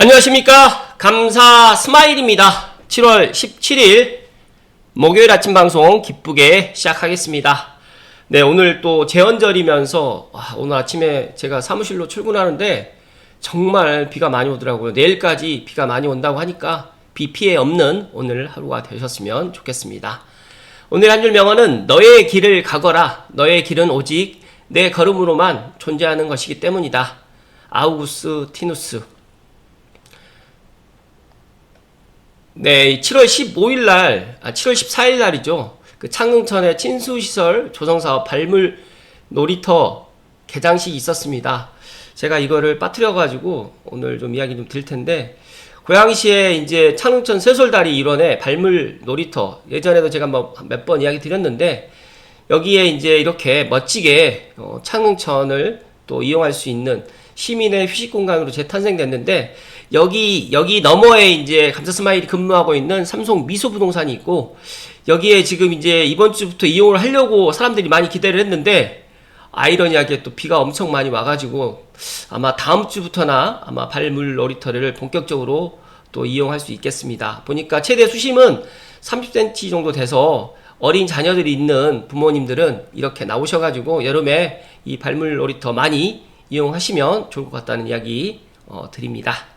안녕하십니까. 감사 스마일입니다. 7월 17일 목요일 아침 방송 기쁘게 시작하겠습니다. 네, 오늘 또 제헌절이면서 오늘 아침에 제가 사무실로 출근하는데 정말 비가 많이 오더라고요. 내일까지 비가 많이 온다고 하니까 비 피해 없는 오늘 하루가 되셨으면 좋겠습니다. 오늘 한 줄 명언은 너의 길을 가거라. 너의 길은 오직 내 걸음으로만 존재하는 것이기 때문이다. 아우구스티누스. 네, 7월 15일 날, 7월 14일 날이죠. 그 창릉천의 친수시설 조성사업 발물 놀이터 개장식이 있었습니다. 제가 이거를 빠뜨려가지고 오늘 좀 이야기 좀 드릴 텐데, 고양시에 이제 창릉천 쇠솔다리 일원의 발물 놀이터, 예전에도 제가 몇 번 이야기 드렸는데, 여기에 이제 이렇게 멋지게 창릉천을 또 이용할 수 있는 시민의 휴식 공간으로 재탄생됐는데, 여기 너머에 이제 감사스마일이 근무하고 있는 삼성 미소부동산이 있고, 여기에 지금 이제 이번 주부터 이용을 하려고 사람들이 많이 기대를 했는데, 아이러니하게 또 비가 엄청 많이 와가지고, 아마 다음 주부터나 아마 발물 놀이터를 본격적으로 또 이용할 수 있겠습니다. 보니까 최대 수심은 30cm 정도 돼서 어린 자녀들이 있는 부모님들은 이렇게 나오셔가지고 여름에 이 발물 놀이터 많이 이용하시면 좋을 것 같다는 이야기 드립니다.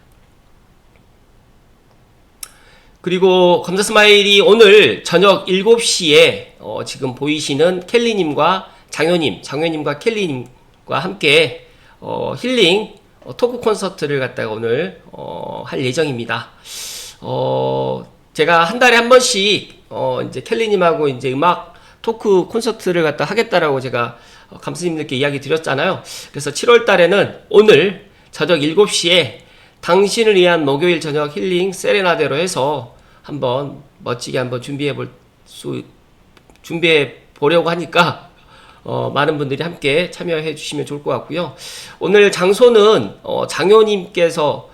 그리고 감사스마일이 오늘 저녁 7시에 지금 보이시는 켈리님과 장효님과 켈리님과 함께 힐링 토크 콘서트를 갖다가 오늘 할 예정입니다. 제가 한 달에 한 번씩 이제 켈리님하고 이제 음악 토크 콘서트를 갖다 하겠다라고 제가 감스님들께 이야기 드렸잖아요. 그래서 7월 달에는 오늘 저녁 7시에 당신을 위한 목요일 저녁 힐링 세레나데로 해서 한번 멋지게 한번 준비해 보려고 하니까 많은 분들이 함께 참여해 주시면 좋을 것 같고요. 오늘 장소는 장효님께서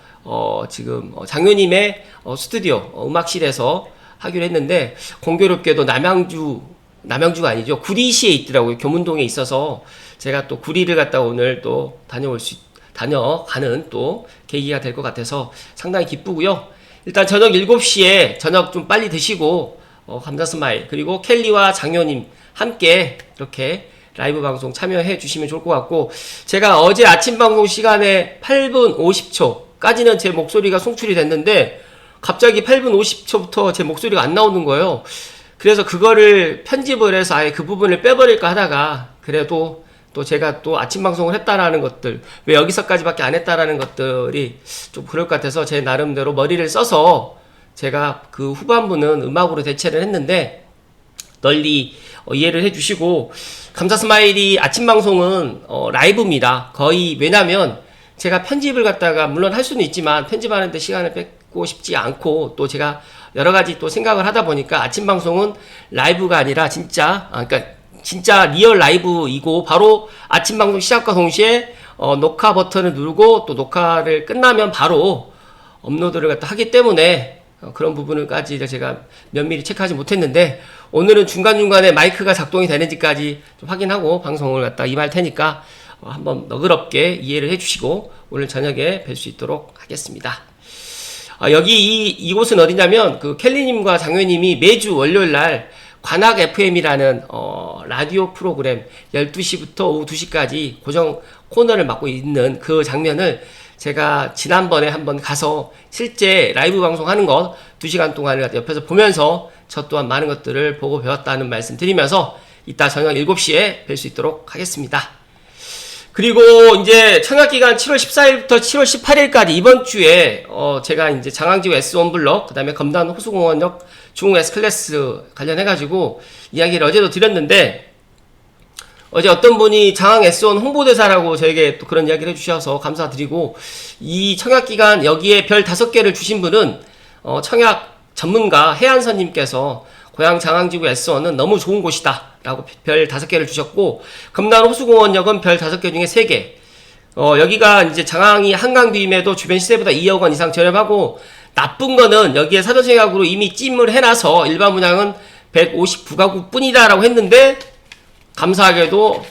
지금 장효님의 스튜디오 음악실에서 하기로 했는데, 공교롭게도 남양주가 아니죠, 구리시에 있더라고요. 교문동에 있어서 제가 또 구리를 갔다 오늘 또 다녀가는 또 계기가 될 것 같아서 상당히 기쁘고요. 일단 저녁 7시에 저녁 좀 빨리 드시고 감사스마일 그리고 켈리와 장효님 함께 이렇게 라이브 방송 참여해 주시면 좋을 것 같고, 제가 어제 아침 방송 시간에 8분 50초까지는 제 목소리가 송출이 됐는데 갑자기 8분 50초부터 제 목소리가 안 나오는 거예요. 그래서 그거를 편집을 해서 아예 그 부분을 빼버릴까 하다가, 그래도 또 제가 또 아침 방송을 했다라는 것들, 왜 여기서까지밖에 안 했다라는 것들이 좀 그럴 것 같아서 제 나름대로 머리를 써서 제가 그 후반부는 음악으로 대체를 했는데 널리 이해를 해주시고, 감사스마일이 아침 방송은 라이브입니다. 거의. 왜냐면 제가 편집을 갖다가 물론 할 수는 있지만 편집하는데 시간을 뺏고 싶지 않고, 또 제가 여러 가지 또 생각을 하다 보니까 아침 방송은 라이브가 아니라 진짜 리얼 라이브이고, 바로 아침 방송 시작과 동시에 녹화 버튼을 누르고 또 녹화를 끝나면 바로 업로드를 갖다 하기 때문에 그런 부분을까지 제가 면밀히 체크하지 못했는데, 오늘은 중간중간에 마이크가 작동이 되는지까지 좀 확인하고 방송을 갖다 임할 테니까 한번 너그럽게 이해를 해주시고 오늘 저녁에 뵐 수 있도록 하겠습니다. 이곳은 어디냐면, 그 켈리님과 장효님이 매주 월요일날 관악 FM이라는 라디오 프로그램 12시부터 오후 2시까지 고정 코너를 맡고 있는 그 장면을 제가 지난번에 한번 가서 실제 라이브 방송하는 거 2시간 동안을 옆에서 보면서 저 또한 많은 것들을 보고 배웠다는 말씀 드리면서 이따 저녁 7시에 뵐 수 있도록 하겠습니다. 그리고 이제 청약기간 7월 14일부터 7월 18일까지 이번 주에 제가 이제 장항지구 S1 블럭, 그 다음에 검단 호수공원역 중흥 S클래스 관련해가지고 이야기를 어제도 드렸는데, 어제 어떤 분이 장항 S1 홍보대사라고 저에게 또 그런 이야기를 해주셔서 감사드리고, 이 청약기간 여기에 별 5개를 주신 분은 청약 전문가 해안선님께서 고향 장항지구 S1은 너무 좋은 곳이다 라고 별 5개를 주셨고, 검단 호수공원역은 별 5개 중에 3개. 여기가 이제 장항이 한강 뷰임에도 주변 시세보다 2억 원 이상 저렴하고, 나쁜 거는 여기에 사전청약으로 이미 찜을 해놔서 일반 분양은 159가구 뿐이다 라고 했는데, 감사하게도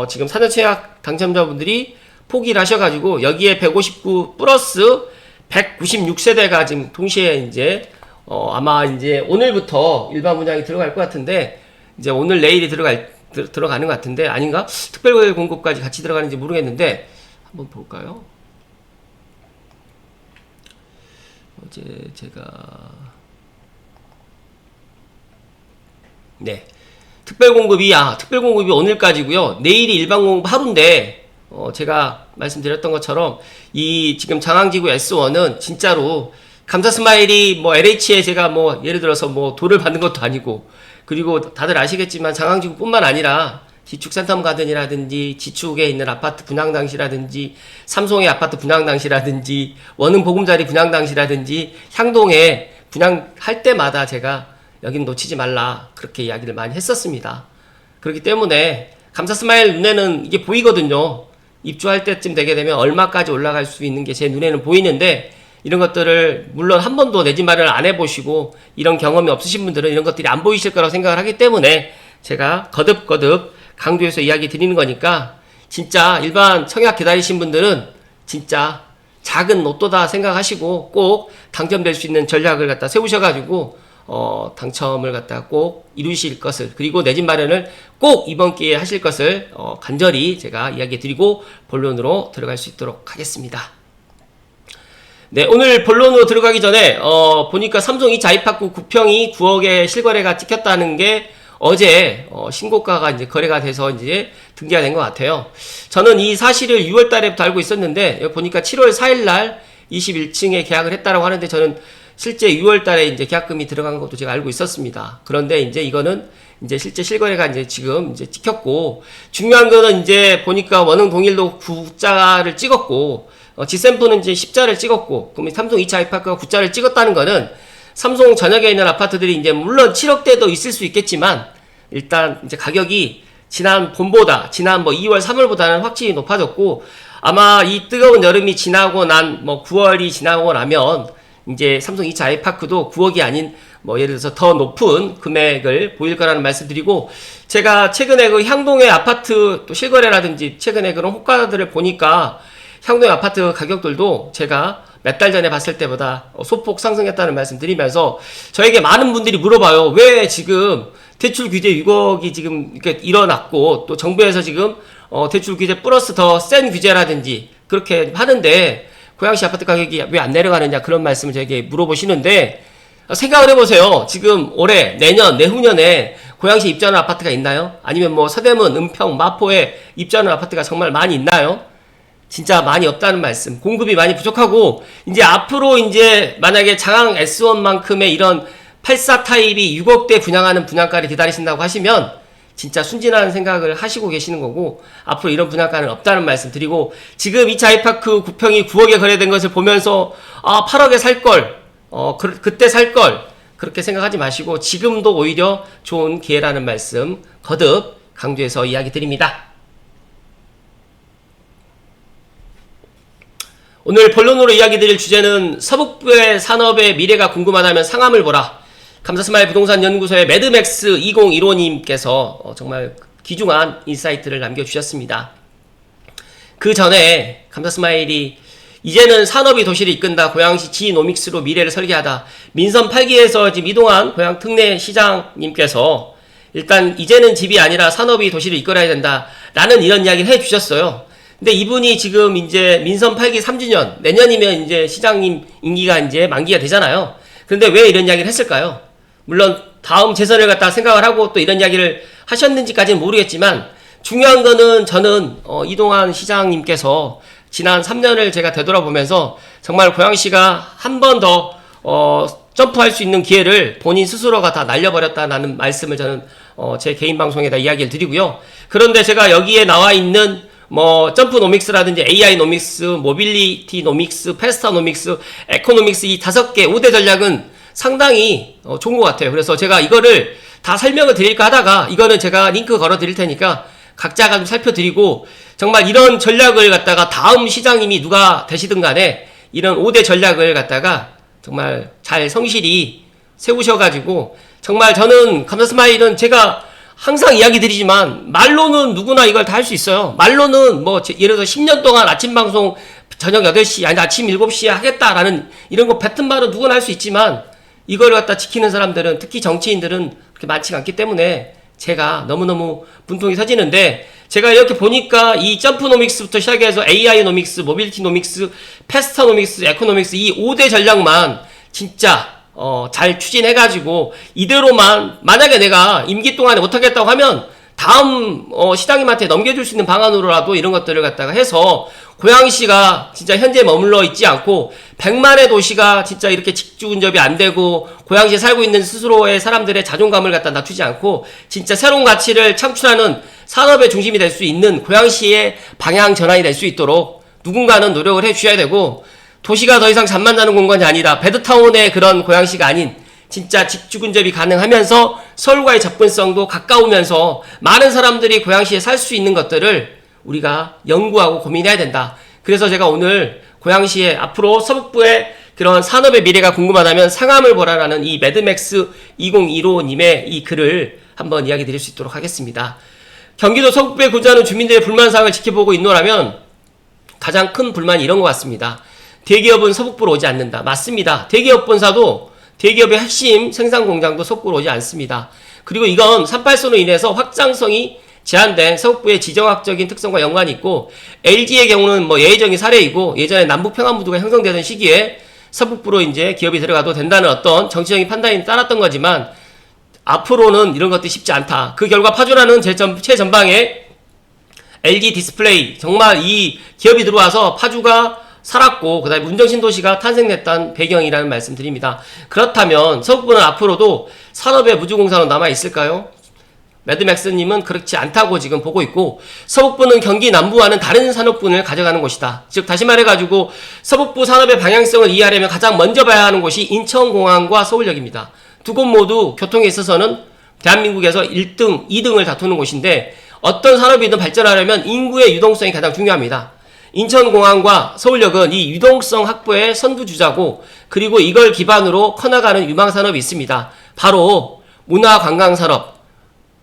지금 사전청약 당첨자분들이 포기를 하셔가지고 여기에 159 플러스 196세대가 지금 동시에 이제 아마 이제 오늘부터 일반 분양이 들어갈 것 같은데 이제 오늘 내일이 들어가는 것 같은데 아닌가? 특별 공급까지 같이 들어가는지 모르겠는데 한번 볼까요? 어제 제가 네 특별 공급이 오늘까지고요. 내일이 일반 공급 하루인데 제가 말씀드렸던 것처럼 이 지금 장항지구 S1은 진짜로 감사 스마일이 뭐 LH에 제가 뭐 예를 들어서 뭐 돈을 받는 것도 아니고 그리고 다들 아시겠지만 장항지구뿐만 아니라 지축 센텀 가든이라든지 지축에 있는 아파트 분양 당시라든지 삼성의 아파트 분양 당시라든지 원흥 보금자리 분양 당시라든지 향동에 분양할 때마다 제가 여긴 놓치지 말라 그렇게 이야기를 많이 했었습니다. 그렇기 때문에 감사 스마일 눈에는 이게 보이거든요. 입주할 때쯤 되게 되면 얼마까지 올라갈 수 있는 게 제 눈에는 보이는데 이런 것들을 물론 한 번도 내 집 마련을 안 해보시고 이런 경험이 없으신 분들은 이런 것들이 안 보이실 거라고 생각을 하기 때문에 제가 거듭거듭 강조해서 이야기 드리는 거니까 진짜 일반 청약 기다리신 분들은 진짜 작은 로또다 생각하시고 꼭 당첨될 수 있는 전략을 갖다 세우셔가지고 당첨을 갖다 꼭 이루실 것을 그리고 내 집 마련을 꼭 이번 기회에 하실 것을 간절히 제가 이야기 드리고 본론으로 들어갈 수 있도록 하겠습니다. 네, 오늘 본론으로 들어가기 전에 보니까 삼성 2차 아이파크 9평이 9억에 실거래가 찍혔다는 게 어제 신고가가 이제 거래가 돼서 이제 등기가 된 것 같아요. 저는 이 사실을 6월 달에부터 알고 있었는데 여기 보니까 7월 4일 날 21층에 계약을 했다라고 하는데 저는 실제 6월 달에 이제 계약금이 들어간 것도 제가 알고 있었습니다. 그런데 이제 이거는 이제 실제 실거래가 이제 지금 이제 찍혔고 중요한 거는 이제 보니까 원흥 동일도 9자를 찍었고 지샘프는 이제 10자를 찍었고 그럼 삼성 2차 아이파크가 9자를 찍었다는 거는 삼성 전역에 있는 아파트들이 이제 물론 7억대도 있을 수 있겠지만 일단 이제 가격이 지난 봄보다 지난 뭐 2월 3월보다는 확실히 높아졌고 아마 이 뜨거운 여름이 지나고 난 뭐 9월이 지나고 나면 이제 삼성 2차 아이파크도 9억이 아닌 뭐 예를 들어서 더 높은 금액을 보일 거라는 말씀드리고 제가 최근에 그 향동의 아파트 또 실거래라든지 최근에 그런 호가들을 보니까 향동의 아파트 가격들도 제가 몇 달 전에 봤을 때보다 소폭 상승했다는 말씀 드리면서 저에게 많은 분들이 물어봐요. 왜 지금 대출 규제 6억이 지금 이렇게 일어났고 또 정부에서 지금 대출 규제 플러스 더 센 규제라든지 그렇게 하는데 고양시 아파트 가격이 왜 안 내려가느냐 그런 말씀을 저에게 물어보시는데 생각을 해보세요. 지금 올해 내년 내후년에 고양시 입주하는 아파트가 있나요? 아니면 뭐 서대문, 은평, 마포에 입주하는 아파트가 정말 많이 있나요? 진짜 많이 없다는 말씀. 공급이 많이 부족하고 이제 앞으로 이제 만약에 장항 S1만큼의 이런 84 타입이 6억대 분양하는 분양가를 기다리신다고 하시면 진짜 순진한 생각을 하시고 계시는 거고 앞으로 이런 분양가는 없다는 말씀 드리고 지금 2차 아이파크 9평이 9억에 거래된 것을 보면서 8억에 살걸 그때 살걸 그렇게 생각하지 마시고 지금도 오히려 좋은 기회라는 말씀 거듭 강조해서 이야기 드립니다. 오늘 본론으로 이야기 드릴 주제는 서북부의 산업의 미래가 궁금하다면 상암을 보라. 감사스마일 부동산 연구소의 매드맥스 2015님께서 정말 귀중한 인사이트를 남겨주셨습니다. 그 전에 감사스마일이 이제는 산업이 도시를 이끈다. 고양시 지노믹스로 미래를 설계하다. 민선 8기에서 지금 이동환 고양 특례 시장님께서 일단 이제는 집이 아니라 산업이 도시를 이끌어야 된다. 라는 이런 이야기를 해주셨어요. 근데 이분이 지금 이제 민선 8기 3주년, 내년이면 이제 시장님 임기가 이제 만기가 되잖아요. 그런데 왜 이런 이야기를 했을까요? 물론 다음 재선을 갖다 생각을 하고 또 이런 이야기를 하셨는지까지는 모르겠지만 중요한 거는 저는 이동환 시장님께서 지난 3년을 제가 되돌아보면서 정말 고양시가 한 번 더 점프할 수 있는 기회를 본인 스스로가 다 날려버렸다는 말씀을 저는 제 개인 방송에다 이야기를 드리고요. 그런데 제가 여기에 나와 있는 뭐 점프노믹스라든지 AI노믹스, 모빌리티노믹스, 패스타노믹스, 에코노믹스 이 5개 5대 전략은 상당히 좋은 것 같아요. 그래서 제가 이거를 다 설명을 드릴까 하다가 이거는 제가 링크 걸어 드릴 테니까 각자가 좀 살펴드리고 정말 이런 전략을 갖다가 다음 시장님이 누가 되시든 간에 이런 5대 전략을 갖다가 정말 잘 성실히 세우셔가지고 정말 저는 감사스마일은 제가 항상 이야기 드리지만 말로는 누구나 이걸 다 할 수 있어요. 말로는 뭐 예를 들어 10년 동안 아침 방송 저녁 8시, 아니 아침 7시에 하겠다라는 이런 거 뱉은 말은 누구나 할 수 있지만 이걸 갖다 지키는 사람들은 특히 정치인들은 그렇게 많지가 않기 때문에 제가 너무너무 분통이 서지는데 제가 이렇게 보니까 이 점프노믹스부터 시작해서 AI노믹스, 모빌리티노믹스, 패스터노믹스, 에코노믹스 이 5대 전략만 진짜 잘 추진해가지고 이대로만 만약에 내가 임기 동안에 못하겠다고 하면 다음 시장님한테 넘겨줄 수 있는 방안으로라도 이런 것들을 갖다가 해서 고양시가 진짜 현재 머물러 있지 않고 100만의 도시가 진짜 이렇게 직주근접이 안 되고 고양시에 살고 있는 스스로의 사람들의 자존감을 갖다 낮추지 않고 진짜 새로운 가치를 창출하는 산업의 중심이 될 수 있는 고양시의 방향 전환이 될 수 있도록 누군가는 노력을 해 주셔야 되고 도시가 더 이상 잠만 자는 공간이 아니라 베드타운의 그런 고양시가 아닌 진짜 직주근접이 가능하면서 서울과의 접근성도 가까우면서 많은 사람들이 고양시에 살 수 있는 것들을 우리가 연구하고 고민해야 된다. 그래서 제가 오늘 고양시의 앞으로 서북부의 그런 산업의 미래가 궁금하다면 상암을 보라라는 이 매드맥스 2015님의 이 글을 한번 이야기 드릴 수 있도록 하겠습니다. 경기도 서북부에 거주하는 주민들의 불만사항을 지켜보고 있노라면 가장 큰 불만이 이런 것 같습니다. 대기업은 서북부로 오지 않는다. 맞습니다. 대기업 본사도 대기업의 핵심 생산 공장도 서북부로 오지 않습니다. 그리고 이건 3.8선으로 인해서 확장성이 제한된 서북부의 지정학적인 특성과 연관이 있고 LG의 경우는 뭐 예외적인 사례이고 예전에 남북평화무드가 형성되던 시기에 서북부로 이제 기업이 들어가도 된다는 어떤 정치적인 판단이 따랐던 거지만 앞으로는 이런 것들이 쉽지 않다. 그 결과 파주라는 최전방에 LG 디스플레이 정말 이 기업이 들어와서 파주가 살았고 그다음에 문정신도시가 탄생됐다는 배경이라는 말씀 드립니다. 그렇다면 서북부는 앞으로도 산업의 무주공산으로 남아있을까요? 매드맥스님은 그렇지 않다고 지금 보고 있고 서북부는 경기 남부와는 다른 산업군을 가져가는 곳이다. 즉 다시 말해가지고 서북부 산업의 방향성을 이해하려면 가장 먼저 봐야 하는 곳이 인천공항과 서울역입니다. 두 곳 모두 교통에 있어서는 대한민국에서 1등, 2등을 다투는 곳인데 어떤 산업이든 발전하려면 인구의 유동성이 가장 중요합니다. 인천공항과 서울역은 이 유동성 확보의 선두주자고 그리고 이걸 기반으로 커나가는 유망산업이 있습니다. 바로 문화관광산업.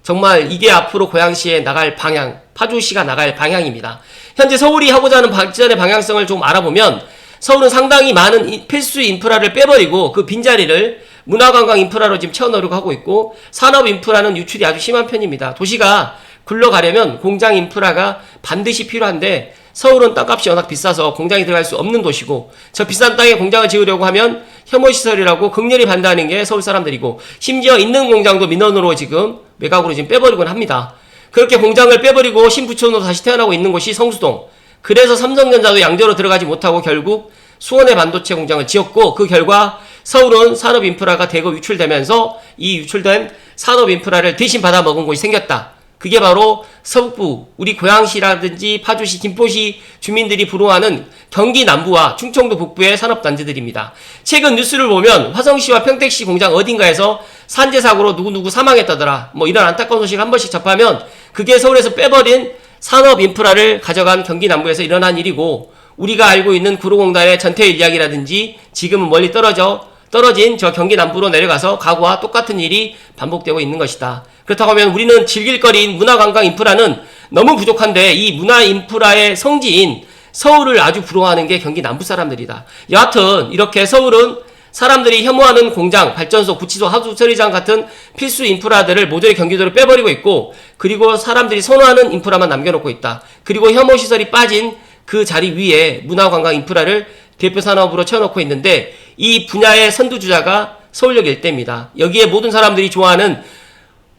정말 이게 앞으로 고양시에 나갈 방향, 파주시가 나갈 방향입니다. 현재 서울이 하고자 하는 발전의 방향성을 좀 알아보면 서울은 상당히 많은 필수 인프라를 빼버리고 그 빈자리를 문화관광 인프라로 지금 채워넣으려고 하고 있고 산업 인프라는 유출이 아주 심한 편입니다. 도시가 굴러가려면 공장 인프라가 반드시 필요한데 서울은 땅값이 워낙 비싸서 공장이 들어갈 수 없는 도시고 저 비싼 땅에 공장을 지으려고 하면 혐오시설이라고 극렬히 반대하는 게 서울 사람들이고 심지어 있는 공장도 민원으로 지금 외곽으로 지금 빼버리곤 합니다. 그렇게 공장을 빼버리고 신부촌으로 다시 태어나고 있는 곳이 성수동. 그래서 삼성전자도 양재로 들어가지 못하고 결국 수원의 반도체 공장을 지었고 그 결과 서울은 산업 인프라가 대거 유출되면서 이 유출된 산업 인프라를 대신 받아먹은 곳이 생겼다. 그게 바로 서북부, 우리 고양시라든지 파주시, 김포시 주민들이 부러워하는 경기 남부와 충청도 북부의 산업단지들입니다. 최근 뉴스를 보면 화성시와 평택시 공장 어딘가에서 산재 사고로 누구누구 사망했다더라. 뭐 이런 안타까운 소식을 한 번씩 접하면 그게 서울에서 빼버린 산업 인프라를 가져간 경기 남부에서 일어난 일이고 우리가 알고 있는 구로공단의 전태일 이야기라든지 지금은 멀리 떨어진 저 경기 남부로 내려가서 과거와 똑같은 일이 반복되고 있는 것이다. 그렇다고 하면 우리는 즐길 거리인 문화관광 인프라는 너무 부족한데 이 문화 인프라의 성지인 서울을 아주 부러워하는 게 경기 남부 사람들이다. 여하튼 이렇게 서울은 사람들이 혐오하는 공장, 발전소, 구치소, 하수 처리장 같은 필수 인프라들을 모조리 경기도로 빼버리고 있고 그리고 사람들이 선호하는 인프라만 남겨놓고 있다. 그리고 혐오시설이 빠진 그 자리 위에 문화관광 인프라를 대표 산업으로 채워놓고 있는데 이 분야의 선두주자가 서울역 일대입니다. 여기에 모든 사람들이 좋아하는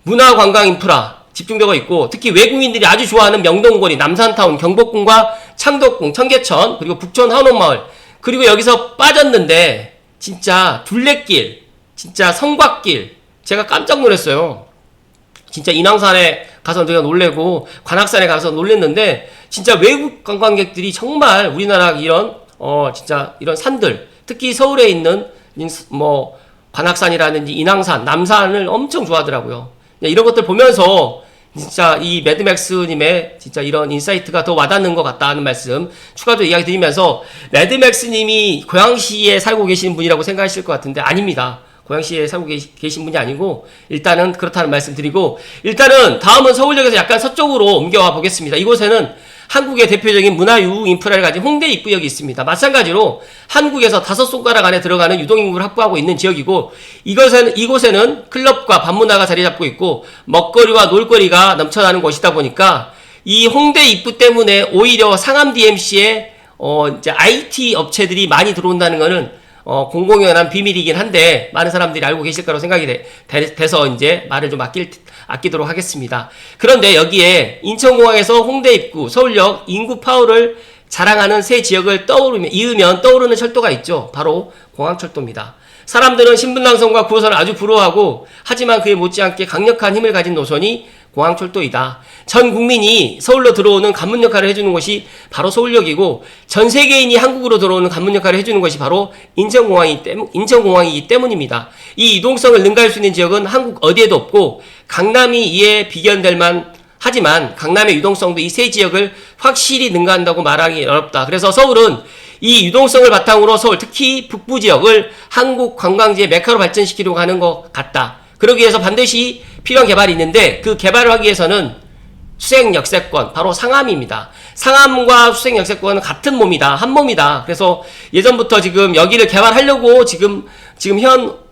문화관광 인프라 집중되고 있고 특히 외국인들이 아주 좋아하는 명동거리, 남산타운, 경복궁과 창덕궁, 청계천 그리고 북촌 한옥마을 그리고 여기서 빠졌는데 진짜 둘레길, 진짜 성곽길 제가 깜짝 놀랐어요. 진짜 인왕산에 가서 내가 놀래고 관악산에 가서 놀랬는데 진짜 외국 관광객들이 정말 우리나라 이런 진짜 이런 산들 특히 서울에 있는 뭐 관악산이라든지 인왕산, 남산을 엄청 좋아하더라고요. 이런 것들 보면서 진짜 이 매드맥스님의 진짜 이런 인사이트가 더 와닿는 것 같다는 말씀 추가로 이야기 드리면서 매드맥스님이 고양시에 살고 계시는 분이라고 생각하실 것 같은데 아닙니다. 고양시에 살고 계신 분이 아니고 일단은 그렇다는 말씀 드리고 일단은 다음은 서울역에서 약간 서쪽으로 옮겨와 보겠습니다. 이곳에는 한국의 대표적인 문화유흥 인프라를 가진 홍대 입구역이 있습니다. 마찬가지로 한국에서 5손가락 안에 들어가는 유동인구를 확보하고 있는 지역이고, 이곳에는 클럽과 밤문화가 자리 잡고 있고 먹거리와 놀거리가 넘쳐나는 곳이다 보니까 이 홍대 입구 때문에 오히려 상암 DMC에 이제 IT 업체들이 많이 들어온다는 거는 공공연한 비밀이긴 한데 많은 사람들이 알고 계실 거라고 생각이 돼서 이제 말을 좀 아끼도록 하겠습니다. 그런데 여기에 인천공항에서 홍대 입구, 서울역 인구 파워를 자랑하는 새 지역을 이으면 떠오르는 철도가 있죠. 바로 공항철도입니다. 사람들은 신분당선과 9호선을 아주 부러워하고, 하지만 그에 못지않게 강력한 힘을 가진 노선이 공항철도이다. 전 국민이 서울로 들어오는 관문 역할을 해주는 곳이 바로 서울역이고, 전 세계인이 한국으로 들어오는 관문 역할을 해주는 것이 바로 인천공항이기 때문입니다. 이 이동성을 능가할 수 있는 지역은 한국 어디에도 없고, 강남이 이에 비견될 만 하지만 강남의 유동성도 이 세 지역을 확실히 능가한다고 말하기 어렵다. 그래서 서울은 이 유동성을 바탕으로 서울, 특히 북부 지역을 한국 관광지의 메카로 발전시키려고 하는 것 같다. 그러기 위해서 반드시 필요한 개발이 있는데, 그 개발을 하기 위해서는 수행역세권, 바로 상암입니다. 상암과 수행역세권은 같은 몸이다. 한 몸이다. 그래서 예전부터 지금 여기를 개발하려고 지금 현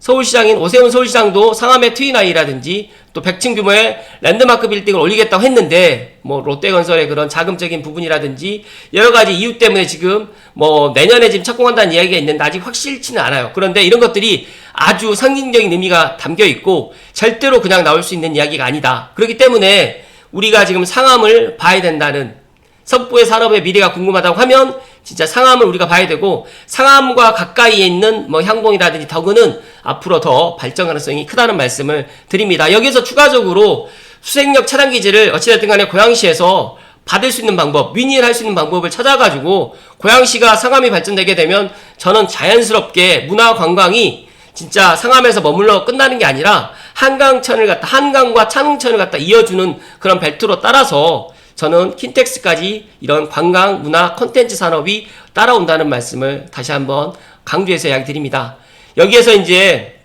서울시장인 오세훈 서울시장도 상암의 트윈아이라든지 또 100층 규모의 랜드마크 빌딩을 올리겠다고 했는데, 뭐 롯데건설의 그런 자금적인 부분이라든지 여러 가지 이유 때문에 지금 뭐 내년에 지금 착공한다는 이야기가 있는데 아직 확실치는 않아요. 그런데 이런 것들이 아주 상징적인 의미가 담겨 있고 절대로 그냥 나올 수 있는 이야기가 아니다. 그렇기 때문에 우리가 지금 상암을 봐야 된다는, 서북부의 산업의 미래가 궁금하다고 하면 진짜 상암을 우리가 봐야 되고, 상암과 가까이에 있는 뭐 향동이라든지 덕은은 앞으로 더 발전 가능성이 크다는 말씀을 드립니다. 여기서 추가적으로 수색역 차량 기지를 어찌됐든 간에 고양시에서 받을 수 있는 방법, 윈윈할 수 있는 방법을 찾아가지고 고양시가 상암이 발전되게 되면 저는 자연스럽게 문화 관광이 진짜 상암에서 머물러 끝나는 게 아니라 한강과 창릉천을 갖다 이어주는 그런 벨트로 따라서 저는 킨텍스까지 이런 관광, 문화, 콘텐츠 산업이 따라온다는 말씀을 다시 한번 강조해서 이야기 드립니다. 여기에서 이제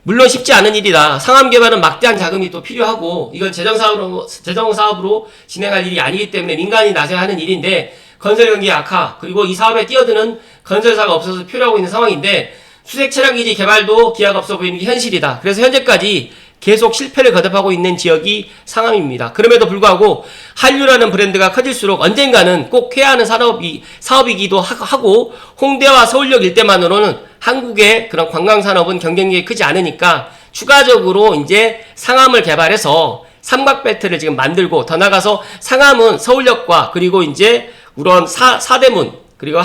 물론 쉽지 않은 일이다. 상암 개발은 막대한 자금이 또 필요하고, 이건 재정사업으로 진행할 일이 아니기 때문에 민간이 나서야 하는 일인데, 건설 경기 악화, 그리고 이 사업에 뛰어드는 건설사가 없어서 필요하고 있는 상황인데, 수색 차량 기지 개발도 기회가 없어 보이는 게 현실이다. 그래서 현재까지 계속 실패를 거듭하고 있는 지역이 상암입니다. 그럼에도 불구하고 한류라는 브랜드가 커질수록 언젠가는 꼭 해야 하는 사업이기도 하고, 홍대와 서울역 일대만으로는 한국의 그런 관광산업은 경쟁력이 크지 않으니까 추가적으로 이제 상암을 개발해서 삼각벨트를 지금 만들고, 더 나가서 상암은 서울역과 그리고 이제 우런 사대문, 그리고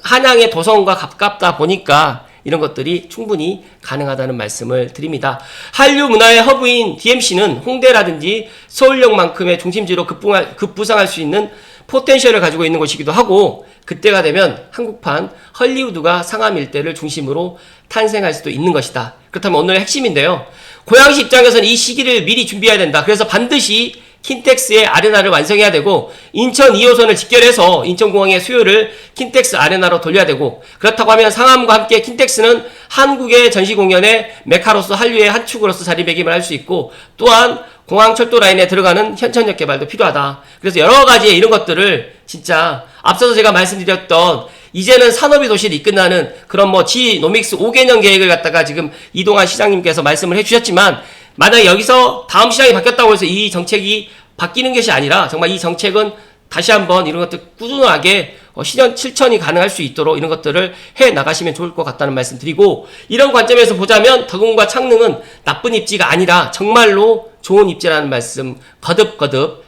한양의 도성과 가깝다 보니까 이런 것들이 충분히 가능하다는 말씀을 드립니다. 한류 문화의 허브인 DMC는 홍대라든지 서울역만큼의 중심지로 급부상할 수 있는 포텐셜을 가지고 있는 곳이기도 하고, 그때가 되면 한국판 헐리우드가 상암 일대를 중심으로 탄생할 수도 있는 것이다. 그렇다면 오늘의 핵심인데요. 고양시 입장에서는 이 시기를 미리 준비해야 된다. 그래서 반드시 킨텍스의 아레나를 완성해야 되고, 인천 2호선을 직결해서 인천공항의 수요를 킨텍스 아레나로 돌려야 되고, 그렇다고 하면 상암과 함께 킨텍스는 한국의 전시공연의 메카로서 한류의 한 축으로서 자리매김을 할 수 있고, 또한 공항철도 라인에 들어가는 현천역 개발도 필요하다. 그래서 여러 가지의 이런 것들을 진짜 앞서서 제가 말씀드렸던 이제는 산업이 도시를 이끈다는 그런 뭐 지노믹스 5개년 계획을 갖다가 지금 이동환 시장님께서 말씀을 해주셨지만, 만약에 여기서 다음 시장이 바뀌었다고 해서 이 정책이 바뀌는 것이 아니라 정말 이 정책은 다시 한번 이런 것들 꾸준하게 실현 실천이 가능할 수 있도록 이런 것들을 해 나가시면 좋을 것 같다는 말씀 드리고, 이런 관점에서 보자면 덕운과 창릉은 나쁜 입지가 아니라 정말로 좋은 입지라는 말씀 거듭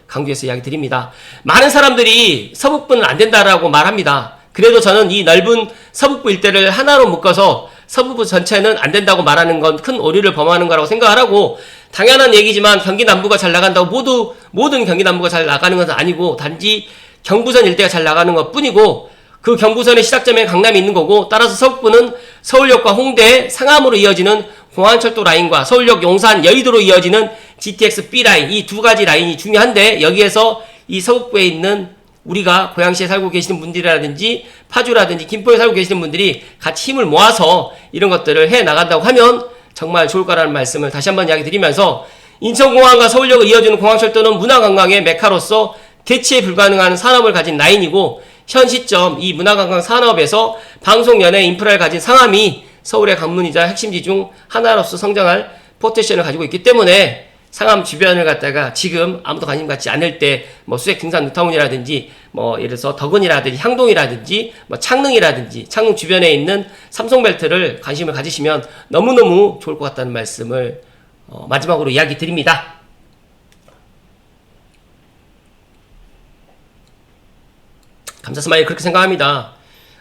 강조해서 이야기 드립니다. 많은 사람들이 서북부는 안 된다라고 말합니다. 그래도 저는 이 넓은 서북부 일대를 하나로 묶어서 서북부 전체는 안 된다고 말하는 건 큰 오류를 범하는 거라고 생각을 하고, 당연한 얘기지만 경기 남부가 잘 나간다고 모든 경기 남부가 잘 나가는 것은 아니고, 단지 경부선 일대가 잘 나가는 것 뿐이고, 그 경부선의 시작점에 강남이 있는 거고, 따라서 서북부는 서울역과 홍대, 상암으로 이어지는 공항철도 라인과 서울역 용산 여의도로 이어지는 GTX B 라인, 이 두 가지 라인이 중요한데, 여기에서 이 서북부에 있는 우리가 고양시에 살고 계시는 분들이라든지 파주라든지 김포에 살고 계시는 분들이 같이 힘을 모아서 이런 것들을 해 나간다고 하면 정말 좋을 거라는 말씀을 다시 한번 이야기 드리면서, 인천공항과 서울역을 이어주는 공항철도는 문화관광의 메카로서 대체 불가능한 산업을 가진 라인이고 현 시점 이 문화관광 산업에서 방송 연예 인프라를 가진 상암이 서울의 관문이자 핵심지 중 하나로서 성장할 포텐셜을 가지고 있기 때문에 상암 주변을 갖다가 지금 아무도 관심 갖지 않을 때 뭐 수액 등산 뉴타운이라든지 뭐 예를 들어서 덕은이라든지 향동이라든지 뭐 창릉이라든지 창릉 주변에 있는 삼성벨트를 관심을 가지시면 너무너무 좋을 것 같다는 말씀을 마지막으로 이야기 드립니다. 감사스마일 그렇게 생각합니다.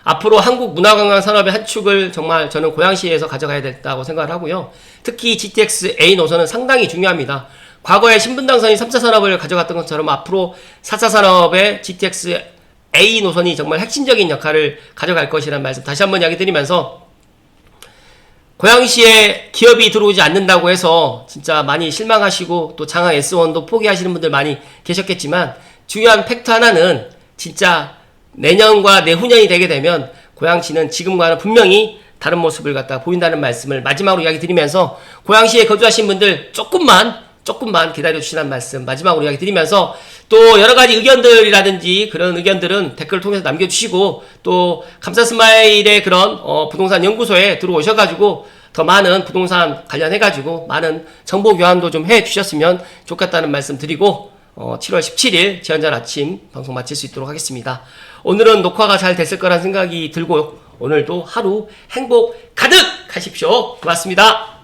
앞으로 한국 문화관광 산업의 한 축을 정말 저는 고양시에서 가져가야 된다고 생각을 하고요. 특히 GTX A 노선은 상당히 중요합니다. 과거에 신분당선이 3차 산업을 가져갔던 것처럼 앞으로 4차 산업의 GTX A 노선이 정말 핵심적인 역할을 가져갈 것이라는 말씀 다시 한번 이야기 드리면서 고양시에 기업이 들어오지 않는다고 해서 진짜 많이 실망하시고 또 장항 S1도 포기하시는 분들 많이 계셨겠지만 중요한 팩트 하나는 진짜 내년과 내후년이 되게 되면 고양시는 지금과는 분명히 다른 모습을 갖다 보인다는 말씀을 마지막으로 이야기 드리면서 고양시에 거주하신 분들 조금만 기다려 주시라는 말씀 마지막으로 이야기 드리면서 또 여러가지 의견들이라든지 그런 의견들은 댓글을 통해서 남겨주시고 또 감사스마일의 그런 부동산 연구소에 들어오셔가지고 더 많은 부동산 관련해가지고 많은 정보 교환도 좀 해주셨으면 좋겠다는 말씀 드리고 7월 17일 지한절 아침 방송 마칠 수 있도록 하겠습니다. 오늘은 녹화가 잘 됐을 거란 생각이 들고 오늘도 하루 행복 가득 하십시오. 고맙습니다.